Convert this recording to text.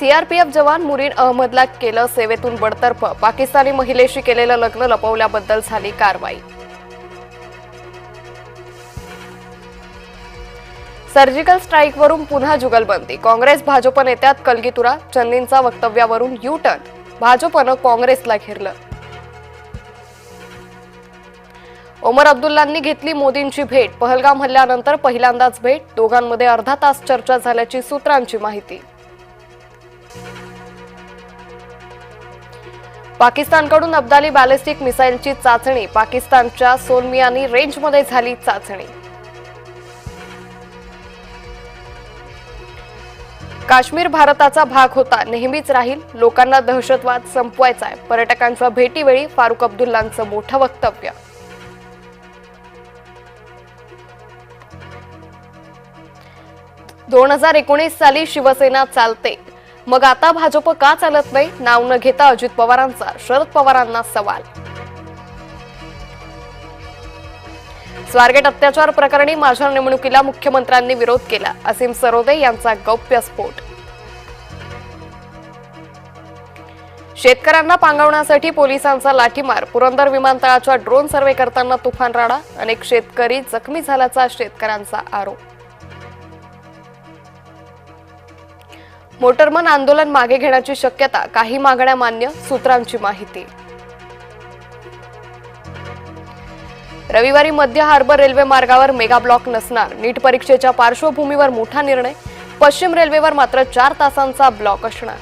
CRPF जवान मुरीन अहमदला केलं सेवेतून बडतर्फ, पाकिस्तानी महिलेशी केलेलं लग्न लपवल्याबद्दल झाली कारवाई। सर्जिकल स्ट्राईकवरून पुन्हा जुगलबंदी, काँग्रेस भाजप नेत्यात कलगीतुरा, चन्नींचा वक्तव्यावरून यू टर्न, भाजपनं काँग्रेसला घेरलं। ओमर अब्दुल्लांनी घेतली मोदींची भेट, पहलगाम हल्ल्यानंतर पहिल्यांदाच भेट, दोघांमध्ये अर्धा तास चर्चा झाल्याची सूत्रांची माहिती। पाकिस्तानकडून अब्दाली बॅलिस्टिक मिसाईलची चाचणी, पाकिस्तानच्या सोनमियानी रेंजमध्ये झाली चाचणी। काश्मीर भारताचा भाग होता, नेहमीच राहील, लोकांना दहशतवाद संपवायचा आहे, पर्यटकांच्या भेटीवेळी फारुख अब्दुल्लांचं मोठं वक्तव्य। दोन 2019 साली शिवसेना चालते, मग आता भाजप का चालत नाही, नाव न घेता अजित पवारांचा शरद पवारांना सवाल। स्वारगेट अत्याचार प्रकरणी माझ्या नेमणुकीला मुख्यमंत्र्यांनी विरोध केला, असीम सरोदे यांचा गौप्यस्फोट। शेतकऱ्यांना पांगवण्यासाठी पोलिसांचा लाठीमार, पुरंदर विमानतळाच्या ड्रोन सर्व्हे करताना तुफान राडा, अनेक शेतकरी जखमी झाल्याचा शेतकऱ्यांचा आरोप। मोटरमन आंदोलन मागे घेण्याची शक्यता, काही मागण्या मान्य, सूत्रांची माहिती। रविवारी मध्य हार्बर रेल्वे मार्गावर मेगा ब्लॉक नसणार, नीट परीक्षेच्या पार्श्वभूमीवर मोठा निर्णय, पश्चिम रेल्वेवर मात्र 4 तासांचा ब्लॉक असणार।